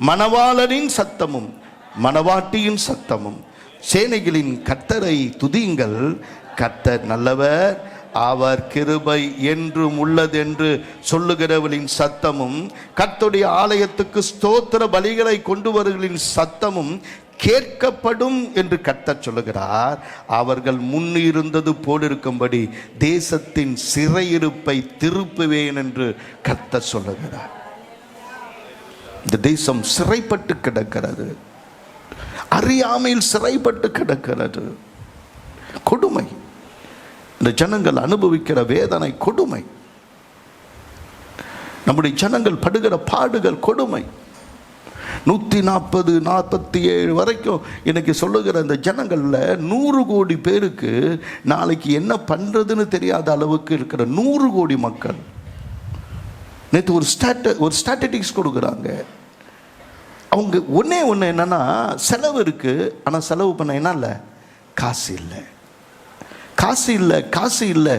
[SPEAKER 1] மணவாளனின் சத்தமும், மணவாட்டியின் சத்தமும், சேனைகளின் கர்த்தரை துதியுங்கள், கர்த்தர் நல்லவர், அவர் கிருபை என்றும் உள்ளது என்று சொல்லுகிறவர்களின் சத்தமும், கர்த்தருடைய ஆலயத்துக்கு ஸ்தோத்திர பலிகளை கொண்டு வருகளின் சத்தமும் கேட்கப்படும் என்று கர்த்தர் சொல்லுகிறார். அவர்கள் முன்னிருந்தது போலிருக்கும்படி தேசத்தின் சிறையிருப்பை திருப்புவேன் என்று கர்த்தர் சொல்லுகிறார். இந்த தேசம் சிறைப்பட்டு கிடக்கிறது, அறியாமையில் சிறைப்பட்டு கிடக்கிறது. கொடுமை, இந்த ஜனங்கள் அனுபவிக்கிற வேதனை கொடுமை, நம்முடைய ஜனங்கள் படுகிற பாடுகள் கொடுமை. 147 வரைக்கும் இன்னைக்கு சொல்லுகிற இந்த ஜனங்களில் 100 கோடி பேருக்கு நாளைக்கு என்ன பண்றதுன்னு தெரியாத அளவுக்கு இருக்கிற 100 கோடி மக்கள். நேற்று ஒரு ஸ்டாட்டிஸ்டிக்ஸ் கொடுக்குறாங்க. அவங்க ஒன்னே என்னன்னா, செலவு இருக்கு, ஆனால் செலவு பண்ண என்ன இல்லை, காசு இல்லை, காசு இல்லை, காசு இல்லை,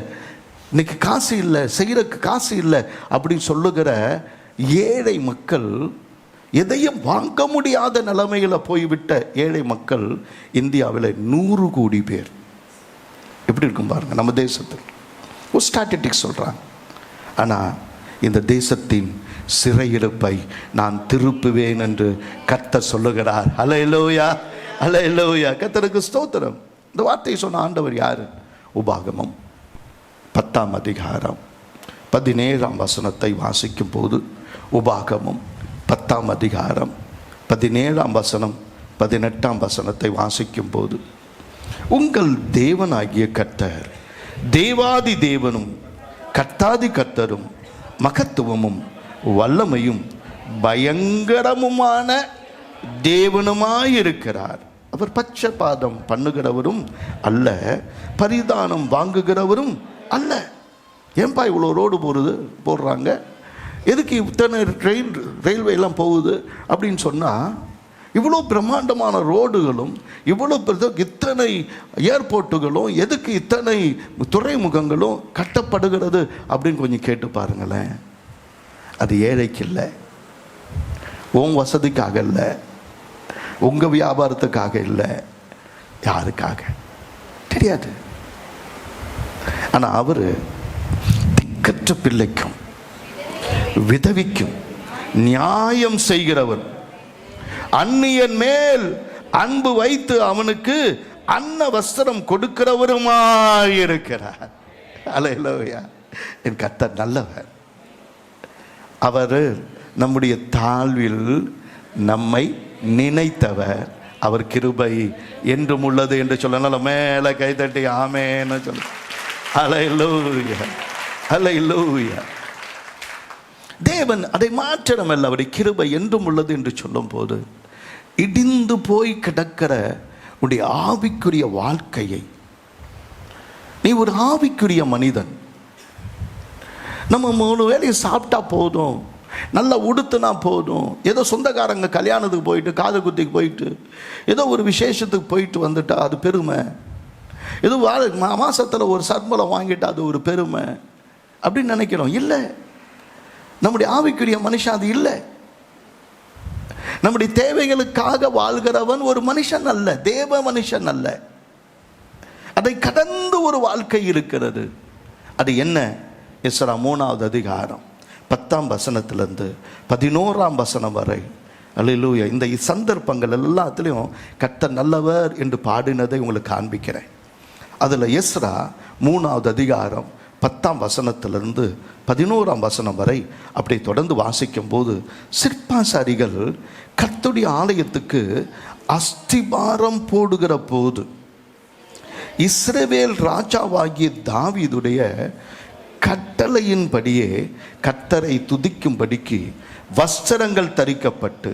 [SPEAKER 1] இன்னைக்கு காசு இல்லை, செய்யறதுக்கு காசு இல்லை அப்படின்னு சொல்லுகிற ஏழை மக்கள், எதையும் வாங்க முடியாத நிலைமையில போய்விட்ட ஏழை மக்கள் இந்தியாவில் 100 கோடி பேர். எப்படி இருக்கும் பாருங்க நம்ம தேசத்தில். ஒரு ஸ்டாட்டிஸ்டிக்ஸ் சொல்றாங்க. ஆனால் இந்த தேசத்தின் சிறையிருப்பை நான் திருப்புவேன் என்று கர்த்தர் சொல்லுகிறார். அல்லேலூயா, அல்லேலூயா. கர்த்தருக்கு ஸ்தோத்திரம். இந்த வார்த்தையை சொன்ன ஆண்டவர் யாரு? உபாகமம் 10:17 வசனத்தை வாசிக்கும் போது, உபாகமம் 10:17 18 வசனத்தை வாசிக்கும் போது, உங்கள் தேவனாகிய கர்த்தர் தேவாதி தேவனும் கர்த்தாதி கர்த்தரும் மகத்துவமும் வல்லமையும் பயங்கரமுமான தேவனுமாயிருக்கிறார். அவர் பட்சபாதம் பண்ணுகிறவரும் அல்ல, பரிதானம் வாங்குகிறவரும் அல்ல. ஏன்பா இவ்வளோ ரோடு போடுறாங்க, எதுக்கு இத்தனை ரயில்வே எல்லாம் போகுது அப்படின்னு சொன்னால், இவ்வளோ பிரம்மாண்டமான ரோடுகளும் இவ்வளோ இத்தனை ஏர்போர்ட்டுகளும் எதுக்கு இத்தனை துறைமுகங்களும் கட்டப்படுகிறது அப்படின்னு கொஞ்சம் கேட்டு பாருங்களேன். அது ஏழைக்கு இல்லை, உன் வசதிக்காக இல்லை, உங்க வியாபாரத்துக்காக இல்லை, யாருக்காக தெரியாது. ஆனால் அவர் திக்கற்ற பிள்ளைக்கும் விதவிக்கும் நியாயம் செய்கிறவர், அந்நியன் மேல் அன்பு வைத்து அவனுக்கு அன்ன வஸ்திரம் கொடுக்கிறவருமாயிருக்கிறார். அல்லேலூயா. என் கர்த்தர் நல்லவர். அவர் நம்முடைய தாழ்வில் நம்மை நினைத்தவர். அவர் கிருபை என்றும் உள்ளது என்று சொல்லனால மேல கைதட்டி ஆமென்னு சொல்ல. அல்லேலூயா, அல்லேலூயா. தேவன் அதை மாற்றமல்ல, அவருடைய கிருபை என்றும் உள்ளது என்று சொல்லும் போது இடிந்து போய் கிடக்கிற உடைய ஆவிக்குரிய வாழ்க்கையை, நீ ஒரு ஆவிக்குரிய மனிதன், நம்ம 3 வேளையை சாப்பிட்டா போதும், நல்லா உடுத்துனா போதும், ஏதோ சொந்தக்காரங்க கல்யாணத்துக்கு போயிட்டு காது குத்திக்கு போயிட்டு ஏதோ ஒரு விசேஷத்துக்கு போயிட்டு வந்துட்டா அது பெருமை, ஏதோ மாசத்தில் ஒரு சம்பளம் வாங்கிட்டா அது ஒரு பெருமை அப்படின்னு நினைக்கிறோம். இல்லை, நம்முடைய ஆவிக்குரிய மனுஷன் அது இல்லை. நம்முடைய தேவைகளுக்காக வாழ்கிறவன் ஒரு மனுஷன் அல்ல, தேவ மனுஷன் அல்ல. அதை கடந்து ஒரு வாழ்க்கை இருக்கிறது. அது என்ன? எஸ்ரா 3வது அதிகாரம் 10ஆம் வசனத்திலிருந்து 11ஆம் வசனம் வரை. அல்லேலூயா. இந்த சந்தர்ப்பங்கள் எல்லாத்துலேயும் கர்த்தர் நல்லவர் என்று பாடினதை உங்களுக்கு காண்பிக்கிறேன். அதில் எஸ்ரா 3வது அதிகாரம் 10ஆம் வசனத்திலிருந்து 11ஆம் வசனம் வரை அப்படி தொடர்ந்து வாசிக்கும் போது, சிற்பாசாரிகள் கர்த்தருடைய ஆலயத்துக்கு அஸ்திபாரம் போடுகிற போது இஸ்ரவேல் ராஜாவாகிய தாவீதுடைய கட்டளையின்படியே கர்த்தரை துதிக்கும்படிக்கு வஸ்திரங்கள் தரிக்கப்பட்டு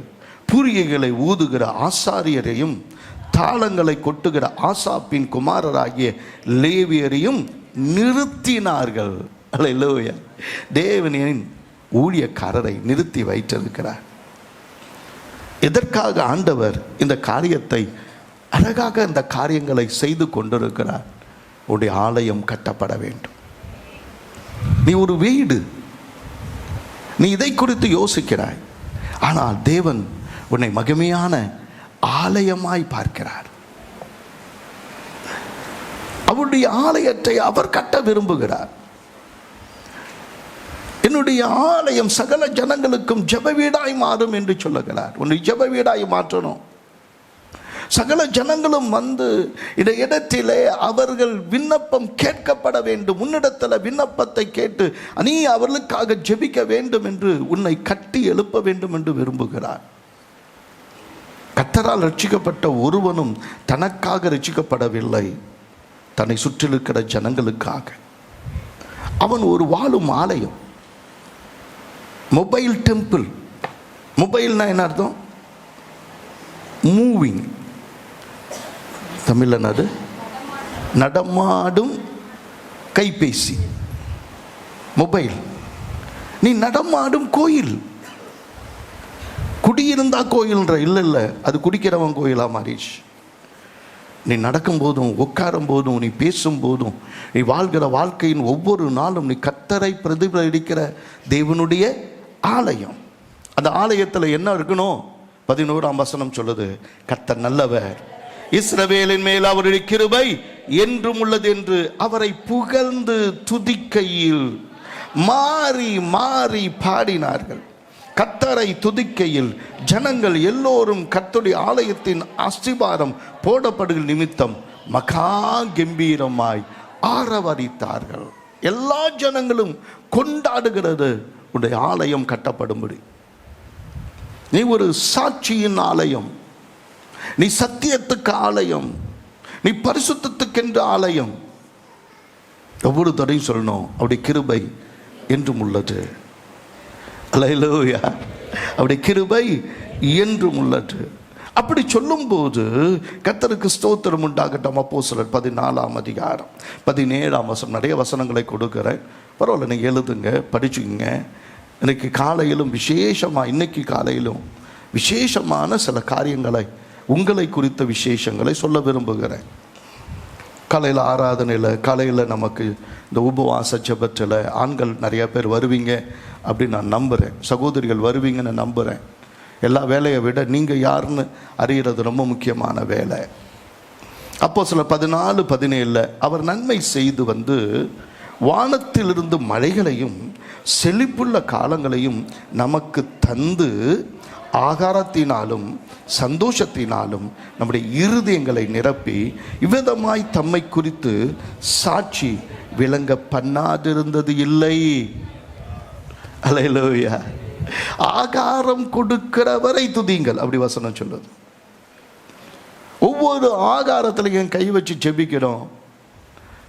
[SPEAKER 1] பூரிகைகளை ஊதுகிற ஆசாரியரையும் தாளங்களை கொட்டுகிற ஆசாப்பின் குமாரராகிய லேவியரையும் நிறுத்தினார்கள். அல்லேலூயா. தேவனின் ஊழியக்காரரை நிறுத்தி வைத்திருக்கிறார். எதற்காக ஆண்டவர் இந்த காரியத்தை அழகாக இந்த காரியங்களை செய்து கொண்டிருக்கிறார்? உன்னுடைய ஆலயம் கட்டப்பட வேண்டும். நீ ஒரு வீடு, நீ இதை குறித்து யோசிக்கிறாய். ஆனால் தேவன் உன்னை மகிமையான ஆலயமாய் பார்க்கிறார். அவருடைய ஆலயத்தை அவர் கட்ட விரும்புகிறார். என்னுடைய ஆலயம் சகல ஜனங்களுக்கும் ஜெப வீடாய் மாறும் என்று சொல்லுகிறார். உன்னை ஜெப வீடாய் மாற்றணும். சகல ஜனங்களும் வந்து இந்த இடத்திலே அவர்கள் விண்ணப்பம் கேட்கப்பட வேண்டும். உன்னிடத்தில் விண்ணப்பத்தை கேட்டு நீ அவர்களுக்காக ஜெபிக்க வேண்டும் என்று உன்னை கட்டி எழுப்ப வேண்டும் என்று விரும்புகிறார். கர்த்தரால் ரட்சிக்கப்பட்ட ஒருவனும் தனக்காக ரட்சிக்கப்படவில்லை, தன்னை சுற்றியிருக்கிற ஜனங்களுக்காக. அவன் ஒரு வாழும் ஆலயம், மொபைல் டெம்பிள். மொபைல்னா என்ன அர்த்தம்? மூவிங். தமிழ் என்னது? நடமாடும் கைபேசி, மொபைல். நீ நடமாடும் கோயில். குடியிருந்தா கோயில்ன்ற இல்லை, அது குடிக்கிறவன் கோயிலா மாறிடுச்சு. நீ நடக்கும் போதும் உட்காரும் போதும் நீ பேசும் போதும் நீ வாழ்கிற வாழ்க்கையின் ஒவ்வொரு நாளும் நீ கர்த்தரை பிரதிபலிக்கிற தேவனுடைய ஆலயம். அந்த ஆலயத்தில் என்ன இருக்கணும்? 11ஆம் வசனம் சொல்லுது, கர்த்தர் நல்லவர், இஸ்ரவேலின் மேல் அவருடைய கிருபை என்றும் உள்ளது என்று அவரை புகழ்ந்து துதிக்கையில் மாறி மாறி பாடினார்கள். கர்த்தரை துதிக்கையில் ஜனங்கள் எல்லோரும் கர்த்தருடைய ஆலயத்தின் அஸ்திபாரம் போடப்படுகிற நிமித்தம் மகா கம்பீரமாய் ஆரவரித்தார்கள். எல்லா ஜனங்களும் கொண்டாடுகிறது உடைய ஆலயம் கட்டப்படும்படி. நீ ஒரு சாட்சியின் ஆலயம், நீ சத்தியத்துக்கு ஆலயம், நீ பரிசுத்தத்துக்கென்று ஆலயம். ஒவ்வொரு தடையும் சொல்லணும், அவருடைய கிருபை என்றும் உள்ளது. அல்லேலூயா. அவருடைய கிருபை என்றும் உள்ளது. அப்படி சொல்லும்போது கர்த்தருக்கு ஸ்தோத்திரம் உண்டாகட்டும். அப்போஸ்தலர் 14ஆம் அதிகாரம் 17ஆம் வசனம். நிறைய வசனங்களை கொடுக்குறேன், பரவாயில்ல, நீங்கள் எழுதுங்க, படிச்சுங்க. இன்னைக்கு காலையிலும் விசேஷமாக, இன்னைக்கு காலையிலும் விசேஷமான சில காரியங்களை, உங்களை குறித்த விசேஷங்களை சொல்ல விரும்புகிறேன். காலையில் ஆராதனையில், காலையில் நமக்கு இந்த உபவாச ஜெபத்தில் ஆண்கள் நிறைய பேர் வருவீங்க அப்படின்னு நான் நம்புகிறேன். சகோதரிகள் வருவீங்கன்னு நம்புகிறேன். எல்லா வேலையை விட நீங்கள் யாருன்னு அறிகிறது ரொம்ப முக்கியமான வேலை. அப்போஸ்தலர் 14:17 அவர் நன்மை செய்து வந்து வானத்திலிருந்து மழைகளையும் செழிப்புள்ள காலங்களையும் நமக்கு தந்து ஆகாரத்தினாலும் சந்தோஷத்தினாலும் நம்முடைய இருதயங்களை நிரப்பி இவ்விதமாய் தம்மை குறித்து சாட்சி விளங்க பண்ணாதிருந்தது இல்லை. அல்லேலூயா. ஆகாரம் கொடுக்கிறவரை துதிங்கள், அப்படி வசனம் சொல்லுது. ஒவ்வொரு ஆகாரத்திலையும் கை வச்சு ஜெபிக்கிறோம்.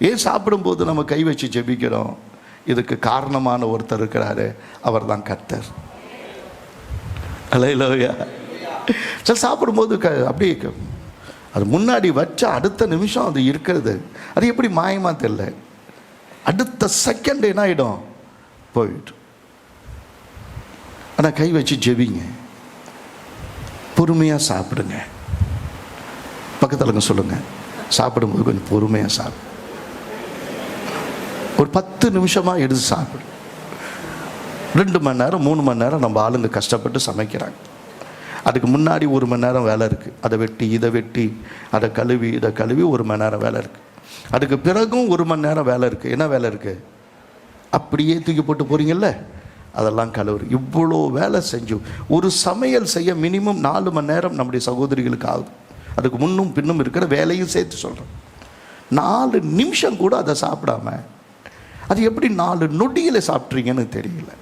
[SPEAKER 1] ஏன் சாப்பிடும்போது நம்ம கை வச்சு ஜெபிக்கிறோம்? இதுக்கு காரணமான ஒருத்தர் இருக்கிறாரு, அவர் தான் கர்த்தர். அல்லேலூயா. சரி, சாப்பிடும்போது அப்படியே அது முன்னாடி வச்ச அடுத்த நிமிஷம் அது இருக்கிறது, அது எப்படி மாயமா தெரியல, அடுத்த செகண்ட் என்ன ஆகிடும், போயிட்டு. ஆனால் கை வச்சு ஜெபிங்க, பொறுமையாக சாப்பிடுங்க. பக்கத்தில் சொல்லுங்க, சாப்பிடும்போது கொஞ்சம் பொறுமையாக சாப்பிடு. ஒரு 10 நிமிஷமாக எடுத்து சாப்பிடு. 2 மணி நேரம் 3 மணி நேரம் நம்ம ஆளுங்க கஷ்டப்பட்டு சமைக்கிறாங்க. அதுக்கு முன்னாடி 1 மணி நேரம் வேலை இருக்குது. அதை வெட்டி இதை வெட்டி அதை கழுவி இதை கழுவி 1 மணி நேரம் வேலை இருக்குது. அதுக்கு பிறகும் 1 மணி நேரம் வேலை இருக்குது. என்ன வேலை இருக்குது? அப்படியே தூக்கி போட்டு போகிறீங்கல்ல, அதெல்லாம் கழுவுறு. இவ்வளோ வேலை செஞ்சு ஒரு சமையல் செய்ய மினிமம் 4 மணி நேரம் நம்முடைய சகோதரிகளுக்கு ஆகுது. அதுக்கு முன்னும் பின்னும் இருக்கிற வேலையும் சேர்த்து சொல்கிறேன். 4 நிமிஷம் கூட அதை சாப்பிடாம அது எப்படி 4 நொடியில் சாப்பிட்றீங்கன்னு தெரியல.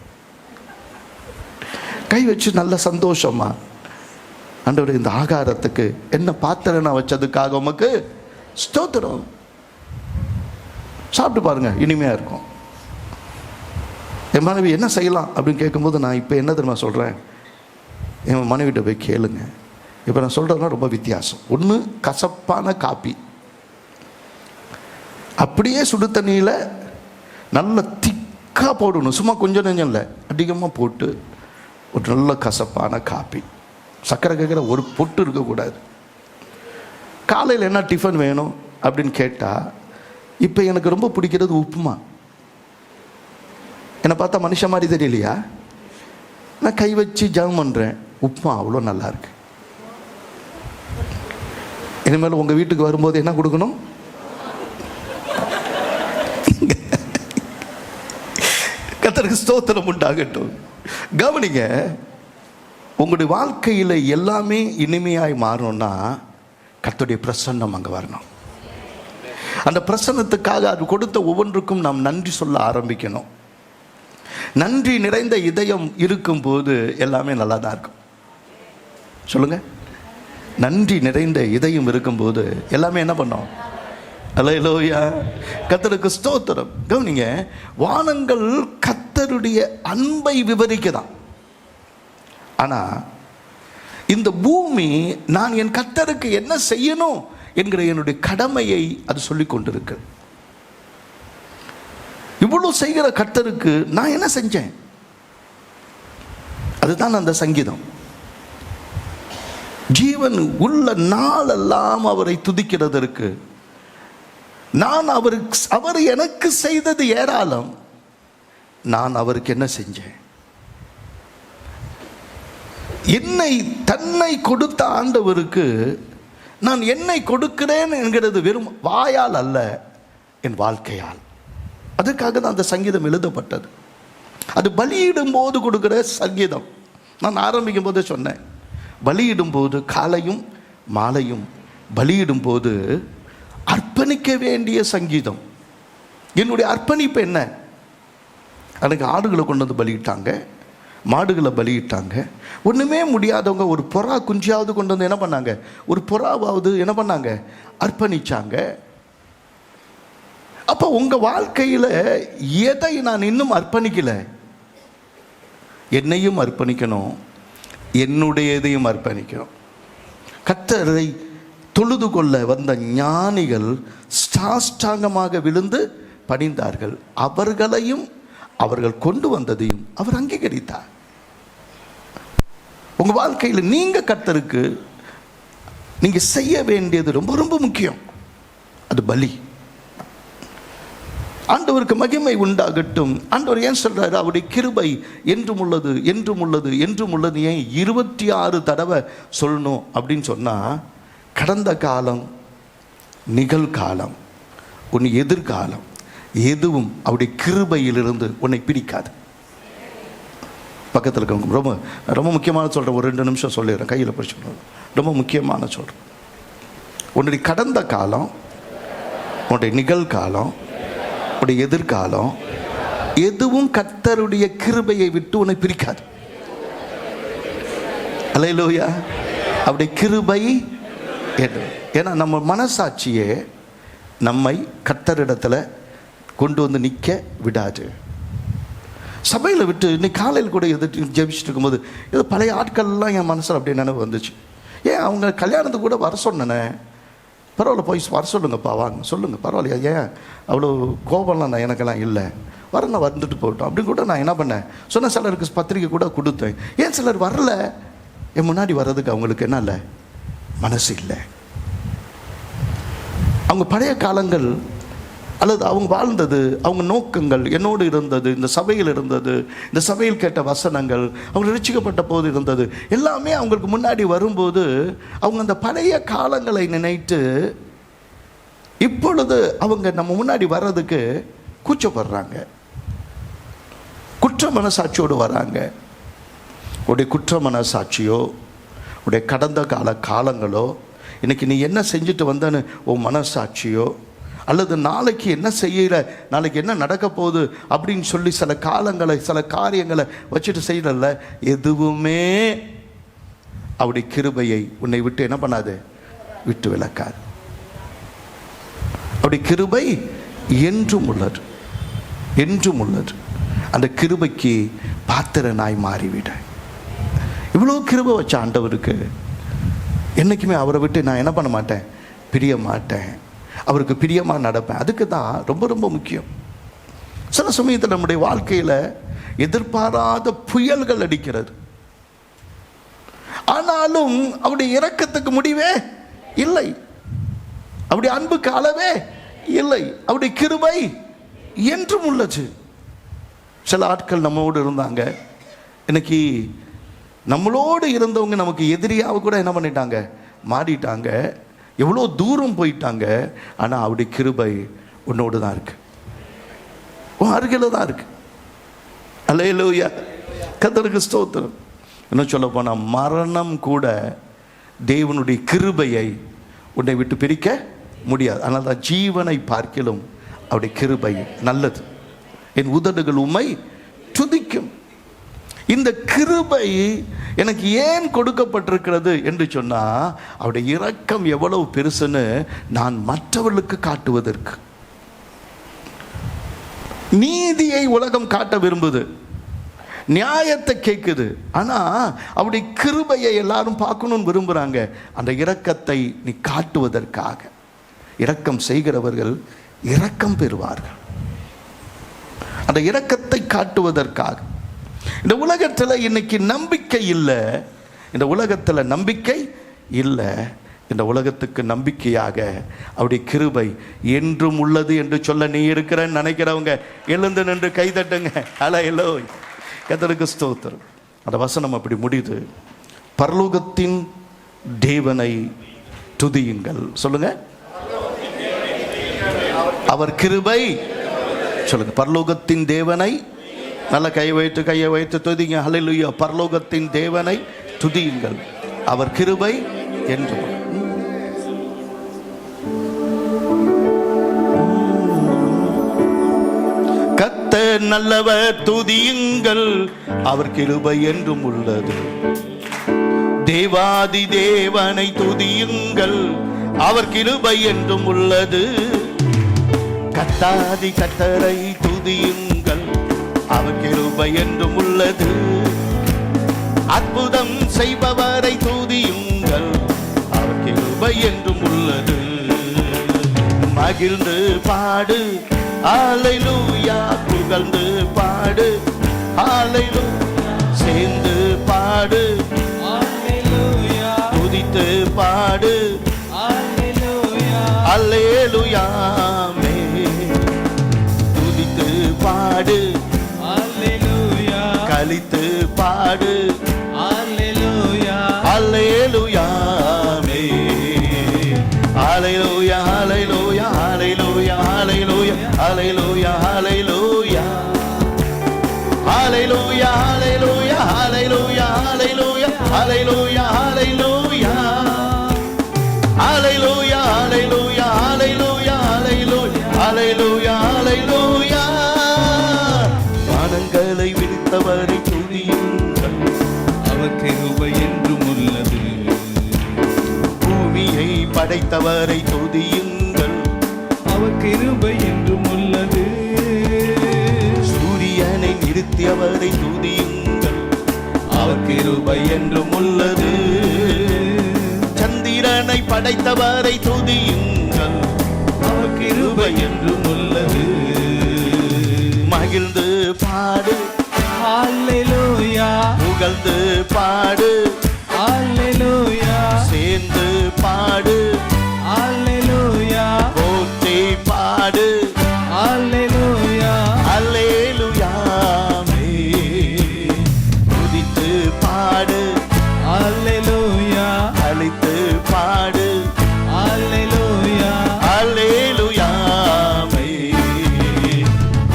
[SPEAKER 1] கை வச்சு நல்ல சந்தோஷமா, ஆண்டவரே இந்த ஆகாரத்துக்கு என்ன பாத்திரம் நான் வச்சதுக்காக உமக்கு ஸ்தோத்திரம். சாப்பிட்டு பாருங்க, இனிமையாக இருக்கும். என் மனைவி என்ன செய்யலாம் அப்படின்னு கேட்கும்போது நான் இப்போ என்ன தெரியுமா சொல்கிறேன், என் மனைவிட்ட போய் கேளுங்க. இப்போ நான் சொல்கிறதுலாம் ரொம்ப வித்தியாசம். ஒன்று, கசப்பான காப்பி அப்படியே சுடு தண்ணியில் நல்ல திக்காக போடணும், சும்மா கொஞ்சம் நெஞ்சம் இல்லை, அதிகமாக போட்டு ஒரு நல்ல கசப்பான காப்பி, சர்க்கரை கேட்குற ஒரு பொட்டு இருக்கக்கூடாது. காலையில் என்ன டிஃபன் வேணும் அப்படின்னு கேட்டால், இப்போ எனக்கு ரொம்ப பிடிக்கிறது உப்புமா. என்னை பார்த்தா மனுஷன் மாதிரி தெரியலையா? நான் கை வச்சு ஜெபம் பண்ணுறேன், உப்புமா அவ்வளோ நல்லா இருக்கு. இனிமேல் உங்கள் வீட்டுக்கு வரும்போது என்ன கொடுக்கணும்? கர்த்தருக்கு ஸ்தோத்திரம் உண்டாகட்டும். கவனிங்க, உங்களுடைய வாழ்க்கையில் எல்லாமே இனிமையாய் மாறணும்னா கர்த்தருடைய பிரசன்னம் அங்கே வரணும். அந்த பிரசன்னத்துக்காக அது கொடுத்த ஒவ்வொன்றுக்கும் நாம் நன்றி சொல்ல ஆரம்பிக்கணும். நன்றி நிறைந்த இதயம் இருக்கும்போது எல்லாமே நல்லா தான் இருக்கும். சொல்லுங்க, நன்றி நிறைந்த இதயம் இருக்கும்போது எல்லாமே என்ன பண்ணோம்? அல்லேலூயா. கர்த்தருக்கு ஸ்தோத்திரம். கவனிங்க, வானங்கள் கர்த்தருடைய அன்பை விவரிக்கதான். ஆனா இந்த பூமி நான் என் கர்த்தருக்கு என்ன செய்யணும் என்கிற என்னுடைய கடமையை அது சொல்லிக் கொண்டிருக்கு. இவ்வளவு செய்கிற கர்த்தருக்கு நான் என்ன செஞ்சேன்? அதுதான் அந்த சங்கீதம். ஜீவன் உள்ள நாளெல்லாம் அவரை துதிக்கிறதற்கு, நான் அவர் எனக்கு செய்தது ஏராளம், நான் அவருக்கு என்ன செஞ்சேன்? என்னை தன்னை கொடுத்த ஆண்டவருக்கு நான் என்னை கொடுக்கிறேன் என்கிறது வெறும் வாயால் அல்ல, என் வாழ்க்கையால். அதுக்காக தான் அந்த சங்கீதம் எழுதப்பட்டது. அது பலியிடும் போது கொடுக்கிற சங்கீதம். நான் ஆரம்பிக்கும் போதே சொன்னேன், பலியிடும் போது காலையும் மாலையும் பலியிடும் போது அர்ப்பணிக்க வேண்டிய சங்கீதம். என்னுடைய அர்ப்பணிப்பு என்ன? எனக்கு ஆடுகளை கொண்டு வந்து பலியிட்டாங்க, மாடுகளை பலியிட்டாங்க. ஒன்றுமே முடியாதவங்க ஒரு புறா குஞ்சியாவது கொண்டு வந்து என்ன பண்ணாங்க? ஒரு புறாவாவது என்ன பண்ணாங்க? அர்ப்பணிச்சாங்க. அப்போ உங்கள் வாழ்க்கையில் எதை நான் இன்னும் அர்ப்பணிக்கல? என்னையும் அர்ப்பணிக்கணும், என்னுடையதையும் அர்ப்பணிக்கணும். கர்த்தரை தொழுது கொள்ள வந்த ஞானிகள் சாஷ்டாங்கமாக விழுந்து பணிந்தார்கள். அவர்களையும் அவர்கள் கொண்டு வந்ததையும் அவர் அங்கீகரித்தார். உங்க வாழ்க்கையில் நீங்க கர்த்தருக்கு நீங்க செய்ய வேண்டியது ரொம்ப ரொம்ப முக்கியம். அது பலி. ஆண்டவருக்கு மகிமை உண்டாகட்டும். ஆண்டவர் ஏன் சொல்றாரு? அவருடைய கிருபை என்றும் உள்ளது, என்றும் உள்ளது, என்றும் உள்ளது. ஏன் 26 தடவை சொல்லணும் அப்படின்னு சொன்னா, கடந்த காலம், நிகழ்காலம், உன் எதிர்காலம் எதுவும் அவருடைய கிருபையிலிருந்து உன்னை பிரிக்காது. பக்கத்தில் இருக்கவங்க ரொம்ப ரொம்ப முக்கியமான சொல்கிறேன், ஒரு 2 நிமிஷம் சொல்லிடுறேன், கையில் பிடிச்சிக்கணும். ரொம்ப முக்கியமான சொல்கிறேன். உன்னுடைய கடந்த காலம், உன்னுடைய நிகழ்காலம், உன்னுடைய எதிர்காலம் எதுவும் கர்த்தருடைய கிருபையை விட்டு உன்னை பிரிக்காது. அல்லேலூயா. அவருடைய கிருபை என்று. ஏன்னா நம்ம மனசாட்சியே நம்மை கர்த்தரிடத்துல கொண்டு வந்து நிற்க விடாது. சபையில் விட்டு இன்னைக்கு காலையில் கூட எதிர்த்து ஜெபிச்சுட்டு இருக்கும்போது ஏதோ பழைய ஆட்கள்லாம் என் மனசில் அப்படியே நினைவு வந்துச்சு. ஏன் அவங்க கல்யாணத்துக்கு கூட வர சொன்னேனே, பரவாயில்ல போய் வர சொல்லுங்கப்பா, வாங்க சொல்லுங்கள், பரவாயில்லையா, ஏன் அவ்வளோ கோபம்லாம் நான் எனக்கெல்லாம் இல்லை, வரணும் வந்துட்டு போகட்டும் அப்படின்னு கூட நான் என்ன பண்ணேன் சொன்ன. சிலருக்கு பத்திரிக்கை கூட கொடுத்தேன். ஏன் சிலர் வரல, என் முன்னாடி வர்றதுக்கு அவங்களுக்கு என்ன இல்லை, மனசு இல்லை. அவங்க பழைய காலங்கள் அல்லது அவங்க வாழ்ந்தது, அவங்க நோக்கங்கள் என்னோடு இருந்தது, இந்த சபையில் இருந்தது, இந்த சபையில் கேட்ட வசனங்கள், அவங்க ரட்சிக்கப்பட்ட போது இருந்தது எல்லாமே அவங்களுக்கு முன்னாடி வரும்போது அவங்க அந்த பழைய காலங்களை நினைத்து இப்பொழுது அவங்க நம்ம முன்னாடி வர்றதுக்கு கூச்சப்படுறாங்க, குற்ற மனசாட்சியோடு வராங்க. உடைய குற்ற மனசாட்சியோ உடைய கடந்த காலங்களோ, இன்னைக்கு நீ என்ன செஞ்சுட்டு வந்தன்னு உன் மனசாட்சியோ, அல்லது நாளைக்கு என்ன செய்யற, நாளைக்கு என்ன நடக்க போகுது அப்படின்னு சொல்லி சில காலங்களை சில காரியங்களை வச்சுட்டு செய்யறல்ல, எதுவுமே அவருடைய கிருபையை உன்னை விட்டு என்ன பண்ணாது, விட்டு விலக்காது. அவருடைய கிருபை என்றும் உள்ளது, என்றும் உள்ளது. அந்த கிருபைக்கு பாத்திரனாய் மாறிவிட. இவ்வளோ கிருபை வச்ச ஆண்டவருக்கு என்றைக்குமே அவரை விட்டு நான் என்ன பண்ண மாட்டேன், பிரிய மாட்டேன், அவருக்கு பிரியமாக நடப்பேன். அதுக்கு தான் ரொம்ப ரொம்ப முக்கியம். சில சமயத்தில் நம்முடைய வாழ்க்கையில் எதிர்பாராத புயல்கள் அடிக்கிறது, ஆனாலும் அவருடைய இரக்கத்துக்கு முடிவே இல்லை, அவருடைய அன்புக்கு அளவே இல்லை, அவருடைய கிருபை என்றும் உள்ளது. சில ஆட்கள் நம்மோடு இருந்தாங்க, இன்னைக்கு நம்மளோடு இருந்தவங்க நமக்கு எதிரியாக கூட என்ன பண்ணிட்டாங்க, மாறிட்டாங்க, எவ்வளோ தூரம் போயிட்டாங்க. ஆனால் அவருடைய கிருபை உன்னோடு தான் இருக்கு, உன் அருகில் தான் இருக்கு. அல்லேலூயா, கர்த்தருக்கு ஸ்தோத்திரம். இன்னும் சொல்ல போனால் மரணம் கூட தேவனுடைய கிருபையை உன்னை விட்டு பிரிக்க முடியாது. அதனால தான் ஜீவனை பார்க்கிலும் அவருடைய கிருபை நல்லது, என் உதடுகள் உம்மை துதிக்கும். இந்த கிருபை எனக்கு ஏன் கொடுக்கப்பட்டிருக்கிறது என்று சொன்னால், அவருடைய இரக்கம் எவ்வளவு பெருசுன்னு நான் மற்றவர்களுக்கு காட்டுவதற்கு. நீதியை உலகம் காட்ட விரும்புது, நியாயத்தை கேட்குது, ஆனால் அவருடைய கிருபையை எல்லாரும் பார்க்கணும்னு விரும்புகிறாங்க. அந்த இரக்கத்தை நீ காட்டுவதற்காக. இரக்கம் செய்கிறவர்கள் இரக்கம் பெறுவார்கள். அந்த இரக்கத்தை காட்டுவதற்காக. இந்த உலகத்தில் இன்னைக்கு நம்பிக்கை இல்லை, இந்த உலகத்தில் நம்பிக்கை இல்லை. இந்த உலகத்துக்கு நம்பிக்கையாக அவருடைய கிருபை என்றும் உள்ளது என்று சொல்ல நீ இருக்கிறன்னு நினைக்கிறவங்க எழுந்து நின்று கைதட்டுங்க. அல்லேலூயா, கர்த்தருக்கு ஸ்தோத்திரம். அந்த வசனம் அப்படி முடியுது. பரலோகத்தின் தேவனை துதியுங்கள். சொல்லுங்க, அவர் கிருபை. சொல்லுங்க, பரலோகத்தின் தேவனை. நல்ல கையை வைத்து துதிங்க. அல்லேலூயா, பரலோகத்தின் தேவனை துதியுங்கள், அவர் கிருபை என்று. கர்த்தர் நல்லவர், துதியுங்கள், அவர் கிருபை என்றும் உள்ளது. தேவாதி தேவனை துதியுங்கள், அவர் கிருபை என்றும் உள்ளது. கர்த்தாதி கர்த்தரை துதியுங்கள், அவர் கிருபை என்றும் உள்ளது. அற்புதம் செய்பவரை துதியுங்கள், அவர் கிருபை என்றும் உள்ளது. மகிழ்ந்து பாடு அல்லேலூயா, புகழ்ந்து பாடு அல்லேலூயா, சேர்ந்து பாடு அல்லேலூயா, துதித்து பாடு அல்லேலூயா, அல்லேலூயா, துதித்து பாடு அல்லேலூயா, கலித்து பாடு அல்லேலூயா, அல்லேலூயா, அல்லேலூயா, அல்லேலூயா, அல்லேலூயா, அல்லேலூயா, அல்லேலூயா, அல்லேலூயா, அல்லேலூயா, அல்லேலூயா, Hallelujah, hallelujah, hallelujah, hallelujah. Hallelujah, hallelujah, hallelujah, hallelujah, hallelujah, hallelujah. வானங்களை விரித்தவரை துதியுங்கள்,
[SPEAKER 2] அவர் கிருபை என்றும் உள்ளது.
[SPEAKER 1] பூமியை படைத்தவரை துதியுங்கள்,
[SPEAKER 2] அவர் கிருபை என்றும் உள்ளது.
[SPEAKER 1] சூரியனை நிறுத்தியவரை துதியுங்கள், அவர் கிருபை என்றும் உள்ளது. சந்திரனை படைத்தவரை துதியுங்கள்,
[SPEAKER 2] அவர் கிருபை என்றும் உள்ளது.
[SPEAKER 1] மகிழ்ந்து பாடு,
[SPEAKER 2] ஹல்லேலூயா,
[SPEAKER 1] புகழ்ந்து பாடு,
[SPEAKER 2] ஹல்லேலூயா,
[SPEAKER 1] சேர்ந்து பாடு,
[SPEAKER 2] ஹல்லேலூயா,
[SPEAKER 1] போற்றி பாடு,
[SPEAKER 2] ஹல்லேலூயா,
[SPEAKER 1] அல்லேலூயாமே. துதித்து பாடு,
[SPEAKER 2] ஹல்லேலூயா,
[SPEAKER 1] அழித்து பாடு,
[SPEAKER 2] ஹல்லேலூயா,
[SPEAKER 1] அல்லேலூயாமே.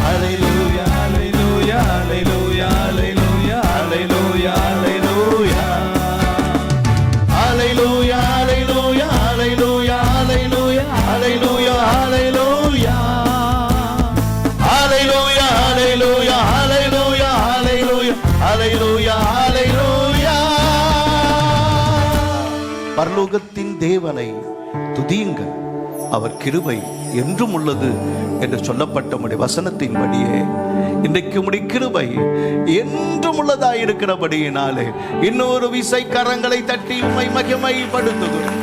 [SPEAKER 1] அல்லேலூயா,
[SPEAKER 2] ஹல்லேலூயா, ஹல்லேலூயா, ஹல்லேலூயா, ஹல்லேலூயா, ஹல்லேலூயா.
[SPEAKER 1] Hallelujah, hallelujah, hallelujah, hallelujah, hallelujah, hallelujah. Hallelujah, hallelujah, hallelujah, hallelujah, hallelujah, hallelujah. பரலோகத்தின் தேவனை துதியுங்கள், அவர் கிருபை என்றும் உள்ளது என்று சொல்லப்பட்ட உம்முடைய வசனத்தின்படியே இன்றைக்கு உம்முடைய கிருபை என்றும் உள்ளதாய் இருக்கிறபடியினாலே இன்னொரு விசை கரங்களை தட்டி உம்மை மகிமைப்படுத்துகிறோம்.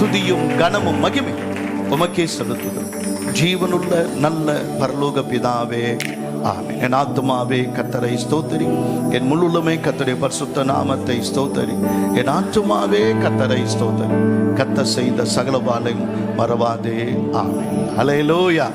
[SPEAKER 1] துதியும் கனமும் மகிமை உமக்கே செலுத்துகிறோம். ஜீவனுள்ள நல்ல பரலோக பிதாவே, ஆமென். என் ஆத்துமாவே கர்த்தரை ஸ்தோத்திரி, என் முழுமே கர்த்தருடைய பரிசுத்த நாமத்தை ஸ்தோத்திரி. என் ஆத்துமாவே கர்த்தரை ஸ்தோத்திரி, கர்த்தர் செய்த சகல வாளையும் மறவாதே. ஆமென். ஹல்லேலூயா.